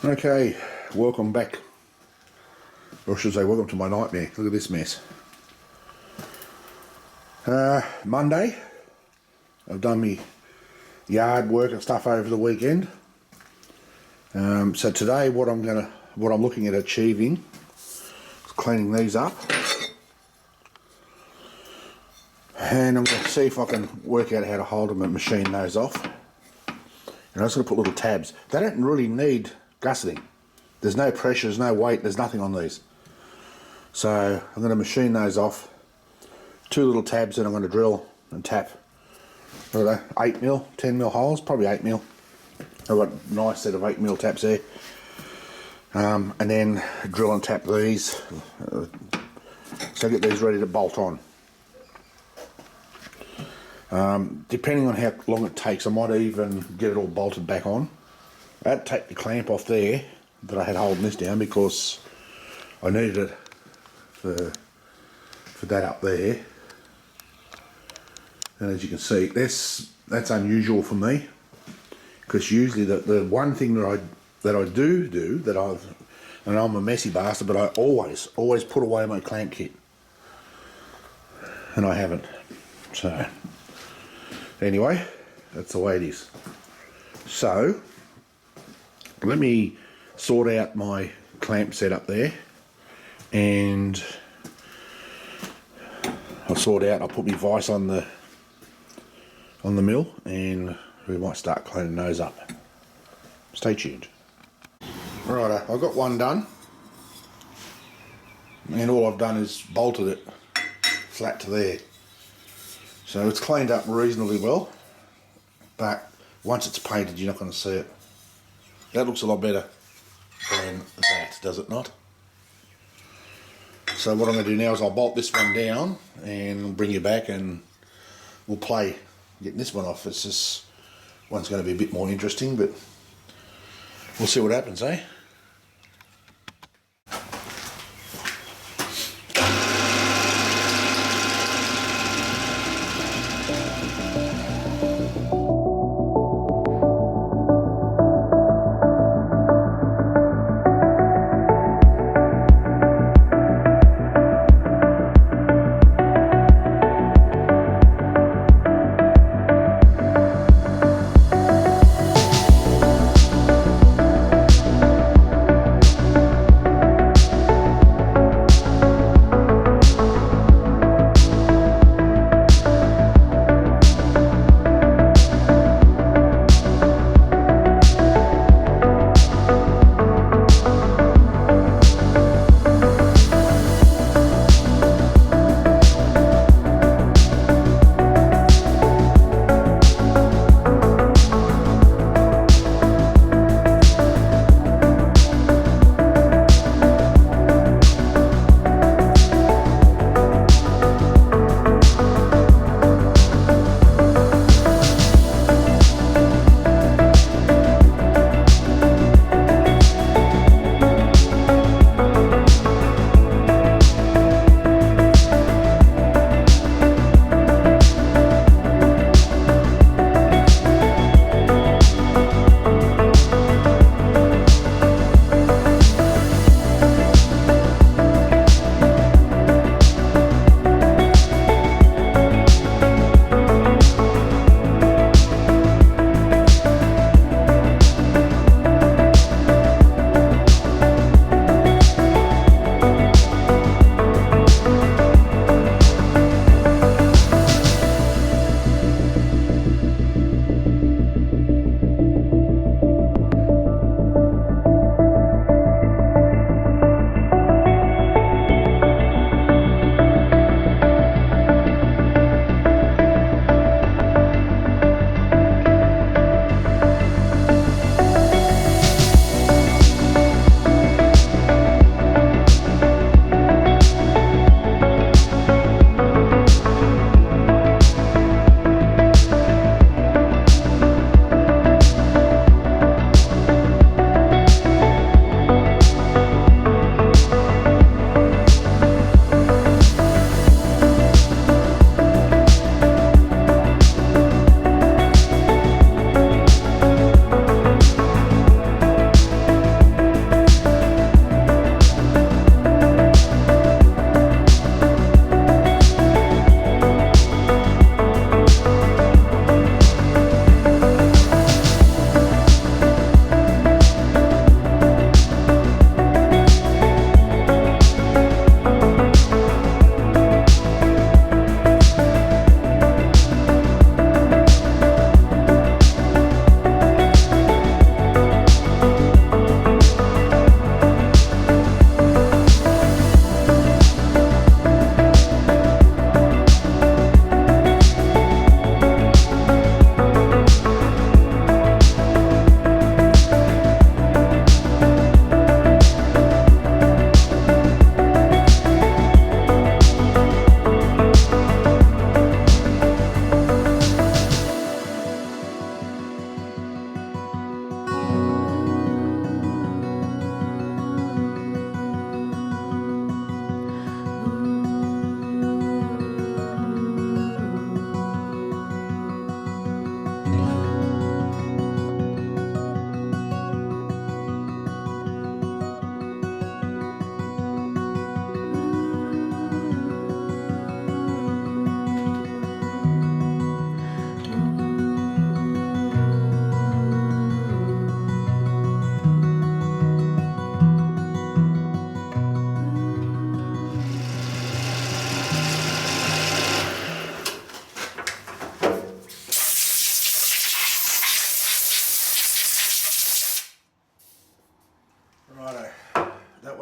Okay, welcome back, or I should say welcome to my nightmare. Look at this mess. Monday, I've done my yard work and stuff over the weekend. So today what I'm looking at achieving is cleaning these up. And I'm going to see if I can work out how to hold them and machine those off. And I'm just going to put little tabs. They don't really need gusseting. There's no pressure, there's no weight, there's nothing on these. So I'm going to machine those off. 2 little tabs that I'm going to drill and tap. I don't know, 8mm, 10mm holes, probably 8mm. I've got a nice set of 8mm taps there. And then drill and tap these. So get these ready to bolt on. Depending on how long it takes, I might even get it all bolted back on. I had to take the clamp off there that I had holding this down because I needed it for that up there. And as you can see, that's unusual for me, because usually the one thing that I do and I'm a messy bastard, but I always put away my clamp kit, and I haven't. So anyway, that's the way it is. So let me sort out my clamp setup there, and I'll put my vise on the mill, and we might start cleaning those up. Stay tuned. Righto, I've got one done, and all I've done is bolted it flat to there. So it's cleaned up reasonably well, but once it's painted you're not going to see it. That looks a lot better than that, does it not? So what I'm going to do now is I'll bolt this one down and bring you back, and we'll play getting this one off. It's just, one's going to be a bit more interesting, but we'll see what happens, eh?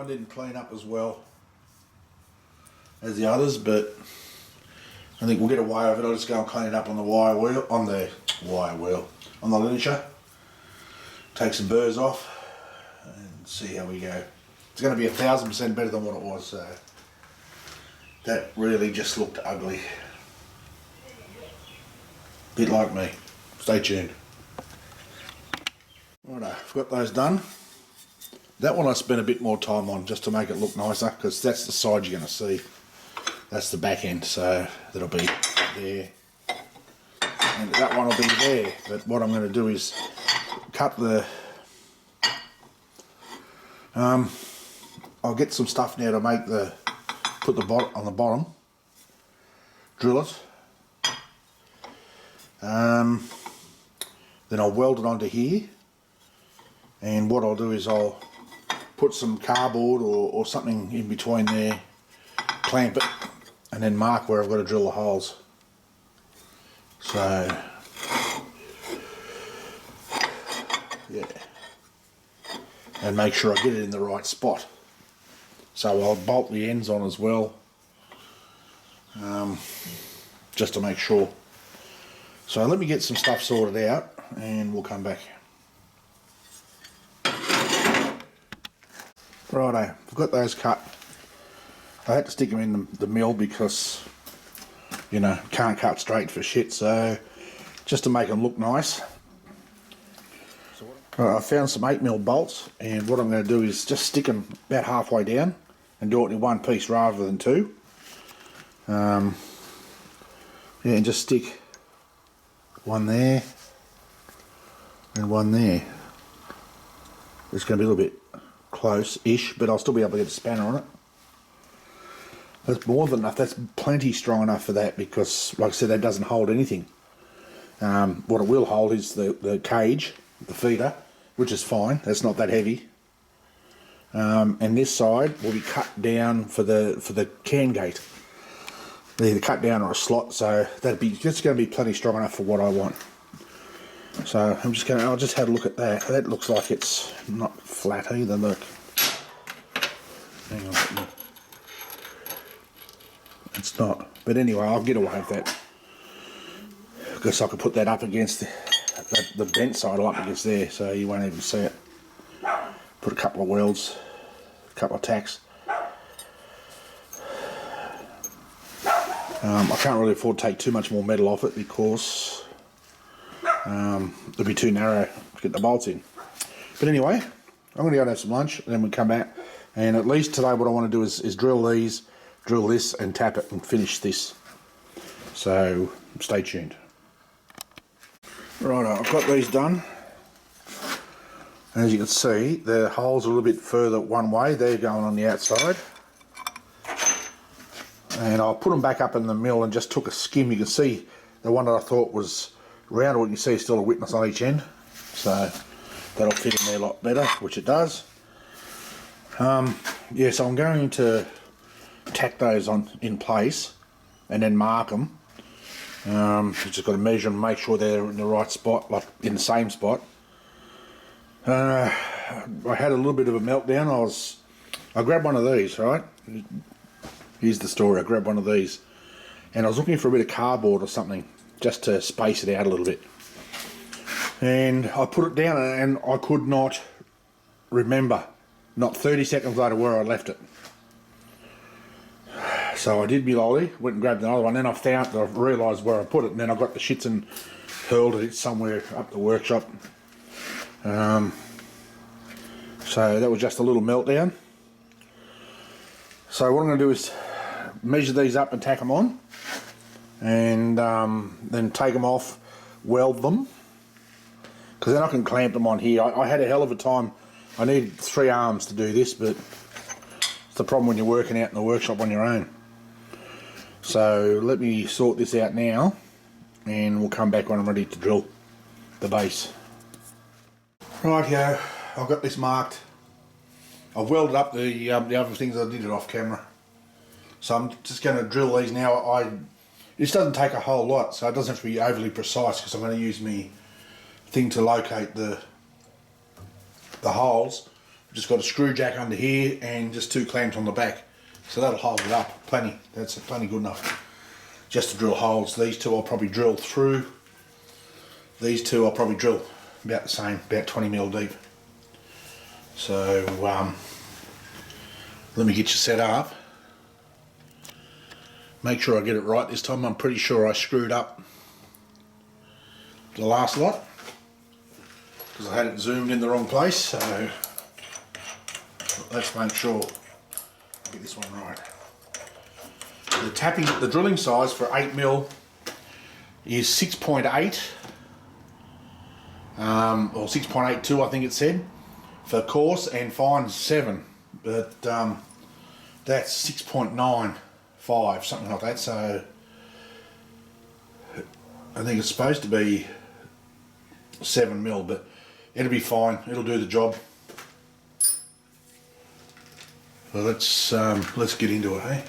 one didn't clean up as well as the others, but I think we'll get away with it. I'll just go and clean it up on the wire wheel, on the linisher. Take some burrs off and see how we go. It's going to be 1000% better than what it was, so that really just looked ugly. Bit like me. Stay tuned. Righto, I've got those done. That one I spent a bit more time on just to make it look nicer, because that's the side you're going to see. That's the back end, so that'll be there. And that one will be there. But what I'm going to do is cut the... I'll get some stuff now to make the... Put the bottom on the bottom. Drill it. Then I'll weld it onto here. And what I'll do is I'll put some cardboard or something in between there, clamp it, and then mark where I've got to drill the holes. So, yeah. And make sure I get it in the right spot. So I'll bolt the ends on as well, just to make sure. So let me get some stuff sorted out and we'll come back. Righto, I've got those cut. I had to stick them in the mill because, you know, can't cut straight for shit, so just to make them look nice. Right, I found some 8mm bolts, and what I'm going to do is just stick them about halfway down and do it in one piece rather than two. Yeah, and just stick one there and one there. It's going to be a little bit close-ish, but I'll still be able to get a spanner on it. That's more than enough. That's plenty strong enough for that, because, like I said, that doesn't hold anything. What it will hold is the cage, the feeder, which is fine. That's not that heavy. And this side will be cut down for the can gate. They're either cut down or a slot, so that's going to be plenty strong enough for what I want. So I'll just have a look at that. That looks like it's not flat either, look. Hang on. It's not. But anyway, I'll get away with that. I guess I could put that up against the bent side up against there, so you won't even see it. Put a couple of welds, a couple of tacks. I can't really afford to take too much more metal off it because it'll be too narrow to get the bolts in. But anyway, I'm going to go and have some lunch, and then we'll come back. And at least today what I want to do is drill these, drill this, and tap it and finish this. So stay tuned. Right, I've got these done. As you can see, the holes are a little bit further one way. They're going on the outside. And I'll put them back up in the mill and just took a skim. You can see the one that I thought was round, what you can see is still a witness on each end. So that'll fit in there a lot better, which it does. Yeah, so I'm going to tack those in place and then mark them. You just got to measure them, make sure they're in the right spot, like in the same spot. I had a little bit of a meltdown. I grabbed one of these, right? Here's the story. I grabbed one of these and I was looking for a bit of cardboard or something just to space it out a little bit. And I put it down and I could not remember, not 30 seconds later, where I left it. So I did my lolly, went and grabbed another one, then I realised where I put it, and then I got the shits and hurled it somewhere up the workshop. So that was just a little meltdown. So what I'm going to do is measure these up and tack them on, and then take them off, weld them, because then I can clamp them on here. I had a hell of a time. I needed 3 arms to do this, but it's the problem when you're working out in the workshop on your own. So let me sort this out now, and we'll come back when I'm ready to drill the base. Right, here I've got this marked. I've welded up the other things. I did it off camera. So I'm just going to drill these now. This doesn't take a whole lot, so it doesn't have to be overly precise, because I'm going to use my thing to locate the holes. Just got a screw jack under here and just 2 clamps on the back. So that'll hold it up plenty. That's plenty good enough. Just to drill holes. These 2 I'll probably drill through. These 2 I'll probably drill about the same, about 20mm deep. So let me get you set up. Make sure I get it right this time. I'm pretty sure I screwed up the last lot because I had it zoomed in the wrong place. So let's make sure I get this one right. The drilling size for 8mm is 6.8 or 6.82 I think it said for coarse, and fine 7, but that's 6.95, something like that. So I think it's supposed to be 7mm, but it'll be fine. It'll do the job. Well, let's get into it, hey?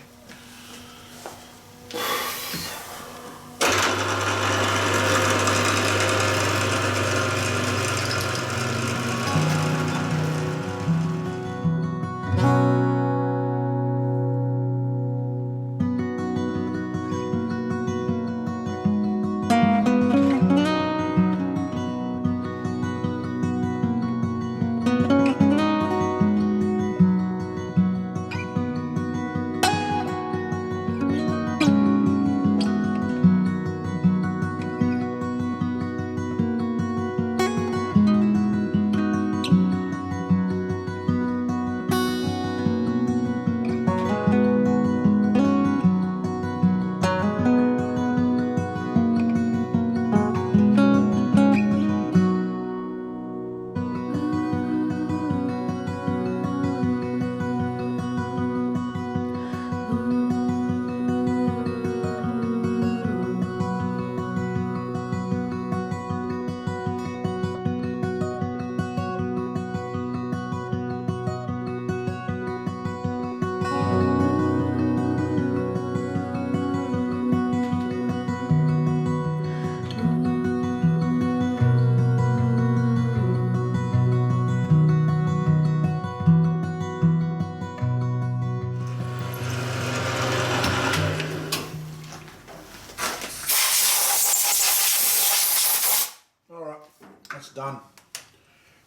Done.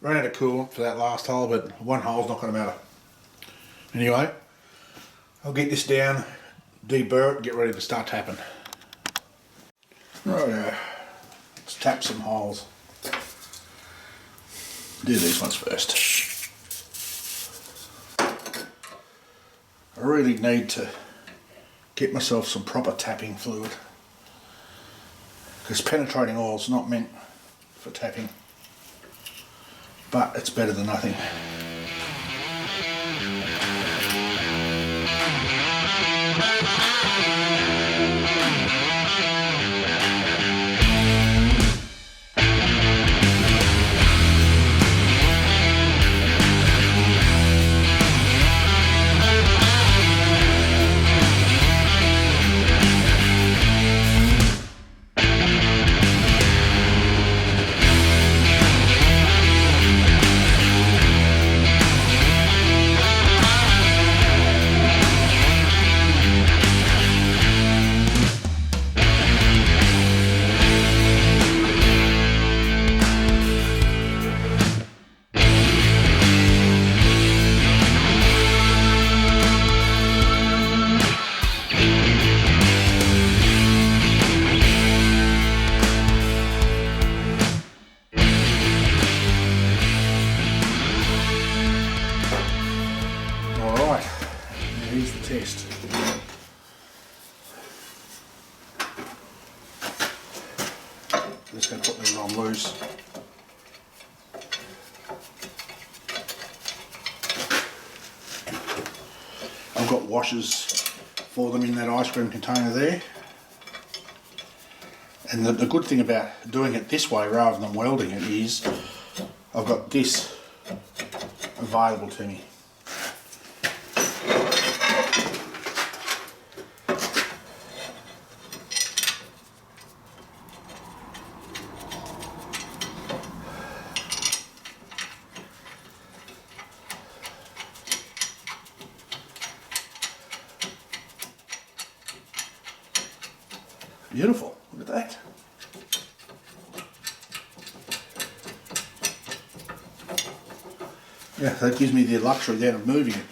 Ran out of coolant for that last hole, but one hole's not going to matter. Anyway, I'll get this down, deburr it, get ready to start tapping. Right, let's tap some holes. Do these ones first. I really need to get myself some proper tapping fluid, because penetrating oil is not meant for tapping. But it's better than nothing. Here's the test. Just going to put these on loose. I've got washers for them in that ice cream container there. And the good thing about doing it this way rather than welding it is I've got this available to me. Beautiful. Look at that. Yeah, that gives me the luxury then of moving it.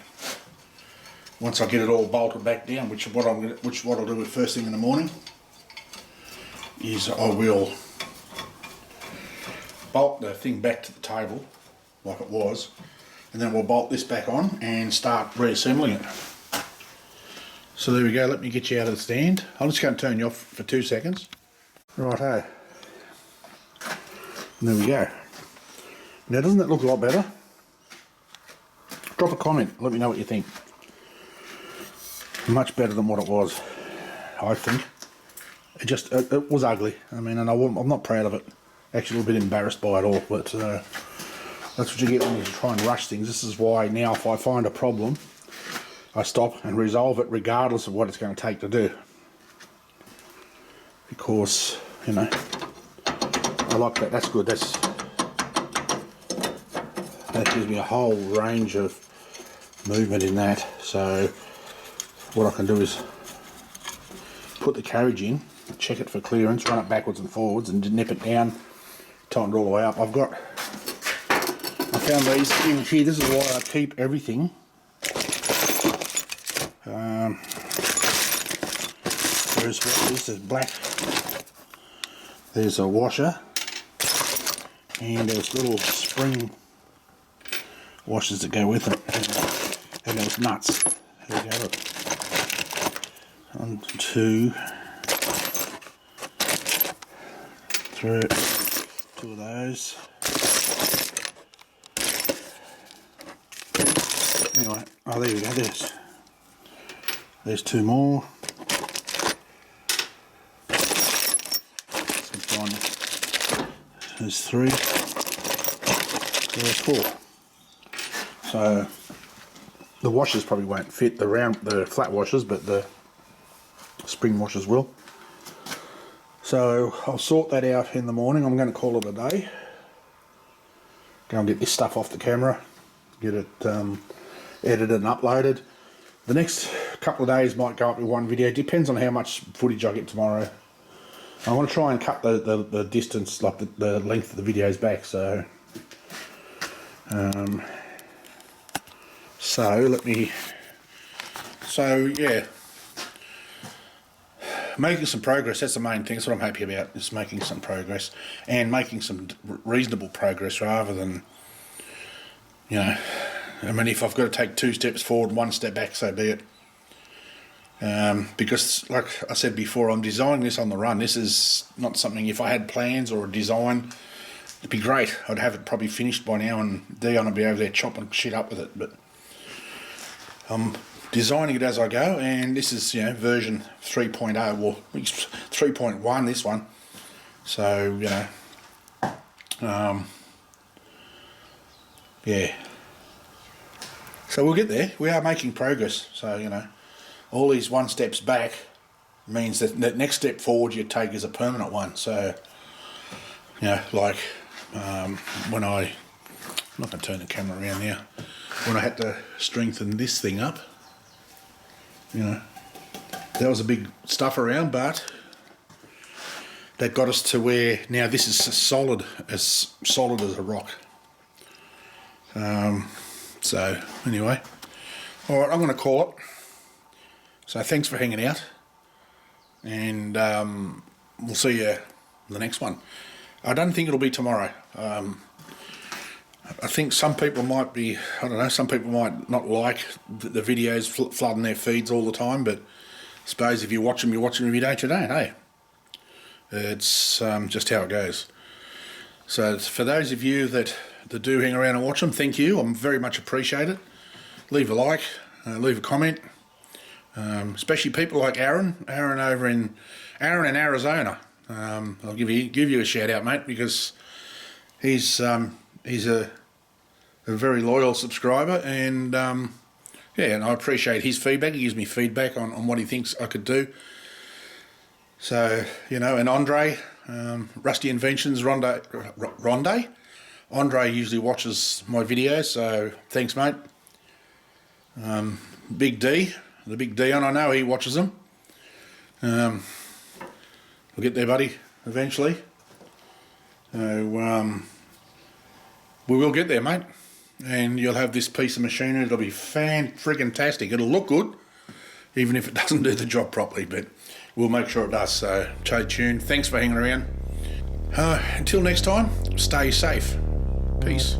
Once I get it all bolted back down, which what I'll do with first thing in the morning is I will bolt the thing back to the table like it was, and then we'll bolt this back on and start reassembling it. So there we go, let me get you out of the stand. I'm just going to turn you off for 2 seconds. Righto. And there we go. Now doesn't that look a lot better? Drop a comment, let me know what you think. Much better than what it was, I think. It was ugly. I mean, and I'm not proud of it. Actually, a little bit embarrassed by it all, but that's what you get when you try and rush things. This is why now, if I find a problem, I stop and resolve it regardless of what it's going to take to do. Because, you know, I like that. That's good. That gives me a whole range of movement in that. So what I can do is put the carriage in, check it for clearance, run it backwards and forwards, and nip it down, tighten it all the way up. I found these in here. This is why I keep everything. There's this is black. There's a washer, and there's little spring washers that go with it, and there's nuts. There we go. 1, 2, 3, 2 of those. Anyway, oh there we go, there's 2 more. There's 3, there's 4. So the washers probably won't fit the flat washers, but the spring washers will. So I'll sort that out in the morning. I'm going to call it a day. Go and get this stuff off the camera, get it edited and uploaded. The next couple of days might go up with one video. Depends on how much footage I get tomorrow. I want to try and cut the distance, like the length of the videos back. So yeah, making some progress. That's the main thing. That's what I'm happy about, is making some progress, and making some reasonable progress rather than, you know, I mean, if I've got to take 2 steps forward and 1 step back, so be it. Because like I said before, I'm designing this on the run. This is not something, if I had plans or a design, it'd be great. I'd have it probably finished by now and Dion would be over there chopping shit up with it, but I'm designing it as I go, and this is, you know, version 3.0, well, 3.1 this one. So, you know, yeah. So we'll get there. We are making progress. So, you know, all these 1 steps back means that the next step forward you take is a permanent one. So, you know, like when I'm not going to turn the camera around now, when I had to strengthen this thing up, you know, that was a big stuff around, but that got us to where now this is as solid as a rock. So anyway, all right, I'm going to call it. So thanks for hanging out, and we'll see you in the next one. I don't think it'll be tomorrow. I think some people might be, I don't know, some people might not like the videos flooding their feeds all the time, but I suppose if you watch them, if you don't, you don't, hey? It's just how it goes. So for those of you that do hang around and watch them, thank you. I'm very much appreciated. Leave a like, leave a comment. Especially people like Aaron over in Arizona. I'll give you a shout out, mate, because he's a very loyal subscriber, and yeah, and I appreciate his feedback. He gives me feedback on what he thinks I could do. So, you know, and Andre, Rusty Inventions, Ronde. Andre usually watches my videos, so thanks, mate. Big D, the Big Dion, I know he watches them. We'll get there, buddy, eventually. So, we will get there, mate. And you'll have this piece of machinery. It'll be fan-friggin-tastic. It'll look good, even if it doesn't do the job properly, but we'll make sure it does. So stay tuned. Thanks for hanging around. Until next time, stay safe. Peace.